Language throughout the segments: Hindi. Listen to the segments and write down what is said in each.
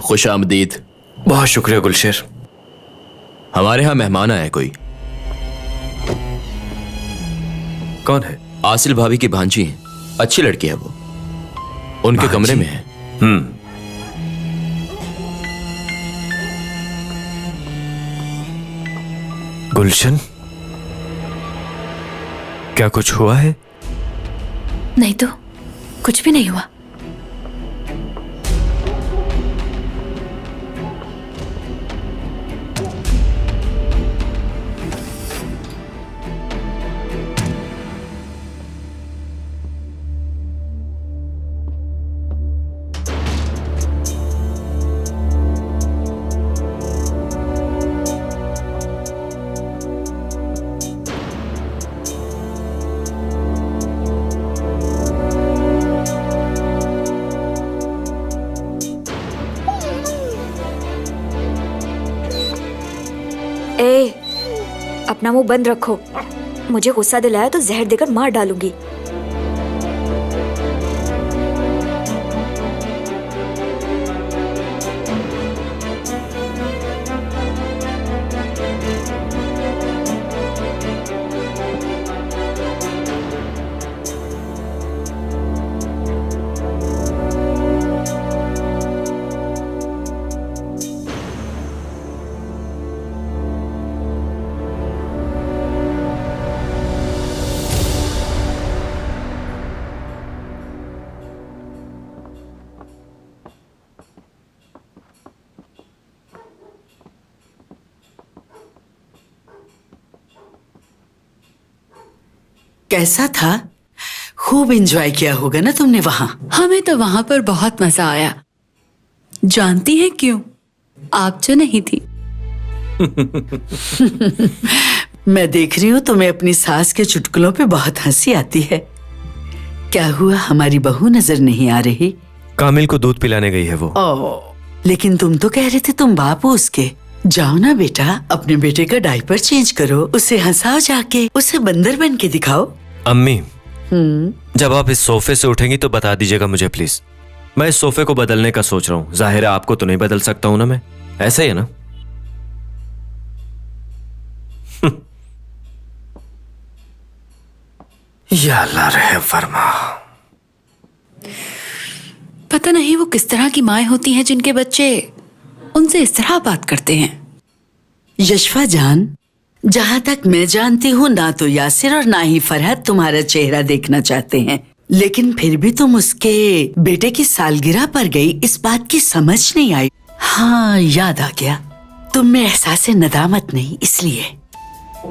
खुश आमदीद। बहुत शुक्रिया गुलशेर। हमारे यहाँ मेहमान आया कोई। कौन है? आसिल भाभी की भांजी है, अच्छी लड़की है वो, उनके कमरे में है। गुलशन, क्या कुछ हुआ है? नहीं तो कुछ भी नहीं हुआ। ए, अपना मुंह बंद रखो। मुझे गुस्सा दिलाया तो जहर देकर मार डालूंगी। कैसा था? खूब एंजॉय किया होगा ना तुमने वहां? हमें तो वहां पर बहुत मजा आया। जानती है क्यों? आप जो नहीं थी। मैं देख रही हूँ तुम्हें अपनी सास के चुटकुलों पे बहुत हंसी आती है। क्या हुआ, हमारी बहू नजर नहीं आ रही? कामिल को दूध पिलाने गई है वो। लेकिन तुम तो कह रहे थे तुम बाप हो उसके। जाओ ना बेटा, अपने बेटे का डायपर चेंज करो, उसे हंसाओ, जाके उसे बंदर बन के दिखाओ। अम्मी, जब आप इस सोफे से उठेंगी तो बता दीजिएगा मुझे प्लीज। मैं इस सोफे को बदलने का सोच रहा हूँ। जाहिर है आपको तो नहीं बदल सकता हूं ना मैं, ऐसा ही है ना? या अल्लाह रहम फरमा। पता नहीं वो किस तरह की माएं होती हैं जिनके बच्चे उनसे इस तरह बात करते हैं। यशफा जान, जहाँ तक मैं जानती हूँ ना तो यासिर और ना ही फरहत तुम्हारा चेहरा देखना चाहते हैं, लेकिन फिर भी तुम उसके बेटे की सालगिरह पर गई, इस बात की समझ नहीं आई। हाँ, याद आ गया, तुम में एहसास नदामत नहीं, इसलिए।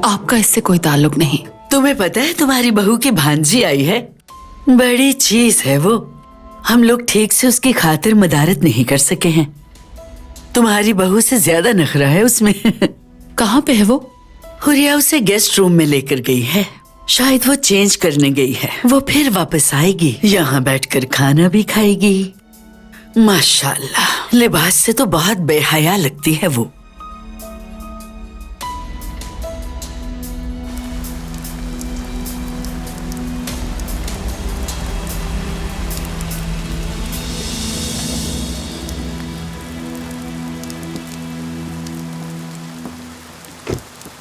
आपका इससे कोई ताल्लुक नहीं। तुम्हें पता है तुम्हारी बहू की भांजी आई है, बड़ी चीज है वो। हम लोग ठीक से उसकी खातिर मदारत नहीं कर सके हैं। तुम्हारी बहू से ज्यादा नखरा है उसमें। कहाँ पे है वो? हुरिया उसे गेस्ट रूम में लेकर गई है, शायद वो चेंज करने गई है। वो फिर वापस आएगी, यहाँ बैठकर खाना भी खाएगी। माशाल्लाह, लिबास से तो बहुत बेहया लगती है वो।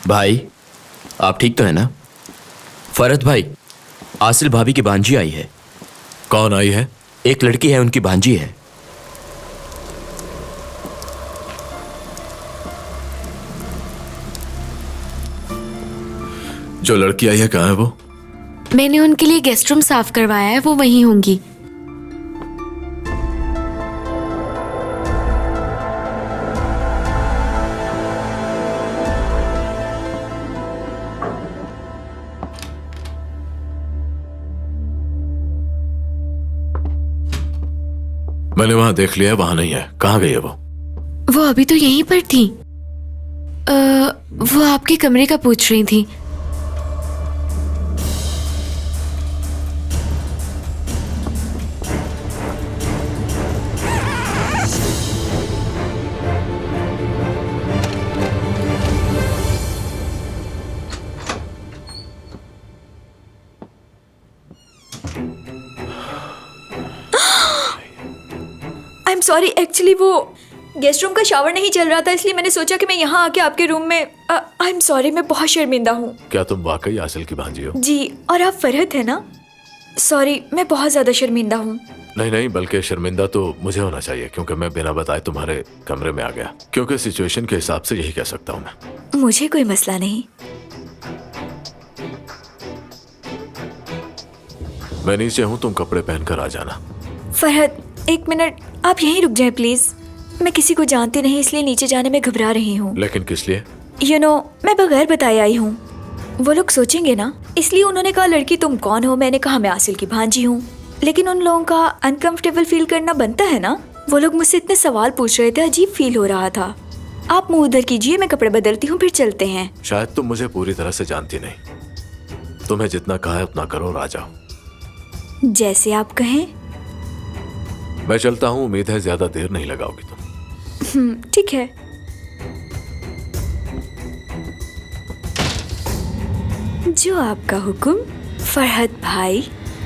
भाई, आप ठीक तो है ना? फरहत भाई, आसिल भाभी की भांजी आई है। कौन आई है? एक लड़की है, उनकी भांजी है। जो लड़की आई है कहाँ है वो? मैंने उनके लिए गेस्ट रूम साफ करवाया है, वो वहीं होंगी। मैंने वहां देख लिया है, वहां नहीं है। कहाँ गई है वो? वो अभी तो यहीं पर थी। वो आपके कमरे का पूछ रही थी। आई एम सॉरी, एक्चुअली वो गेस्ट रूम का शावर नहीं चल रहा था, इसलिए मैंने सोचा कि मैं यहाँ आके आपके रूम में। आई एम सॉरी, मैं बहुत शर्मिंदा हूँ। क्या तुम वाकई आसिल की भांजी हो? जी, और आप फरहत है ना? सॉरी, मैं बहुत ज्यादा शर्मिंदा हूँ। नहीं नहीं, बल्कि शर्मिंदा तो मुझे होना चाहिए, क्योंकि मैं बिना बताए तुम्हारे कमरे में आ गया। क्योंकि सिचुएशन के हिसाब से यही कह सकता हूँ मैं। मुझे कोई मसला नहीं। मैं नीचे हूँ, तुम कपड़े पहनकर आ जाना। फरहत, एक मिनट, आप यहीं रुक जाएं प्लीज। मैं किसी को जानती नहीं, इसलिए नीचे जाने में घबरा रही हूँ। लेकिन किस लिए? मैं बगैर बताए आई हूँ। वो लोग सोचेंगे ना, इसलिए उन्होंने कहा लड़की तुम कौन हो। मैंने कहा मैं आसिल की भांजी हूँ। लेकिन उन लोगों का अनकंफर्टेबल फील करना बनता है ना। वो लोग मुझसे इतने सवाल पूछ रहे थे, अजीब फील हो रहा था। आप मुंह उधर कीजिए, मैं कपड़े बदलती हूँ, फिर चलते हैं। शायद तुम मुझे पूरी तरह से जानती नहीं। तुम्हें जितना कहा है उतना करो और आ जाओ। जैसे आप कहें। मैं चलता हूँ, उम्मीद है ज्यादा देर नहीं लगाओगी तुम। ठीक है। जो आपका हुक्म फरहत भाई।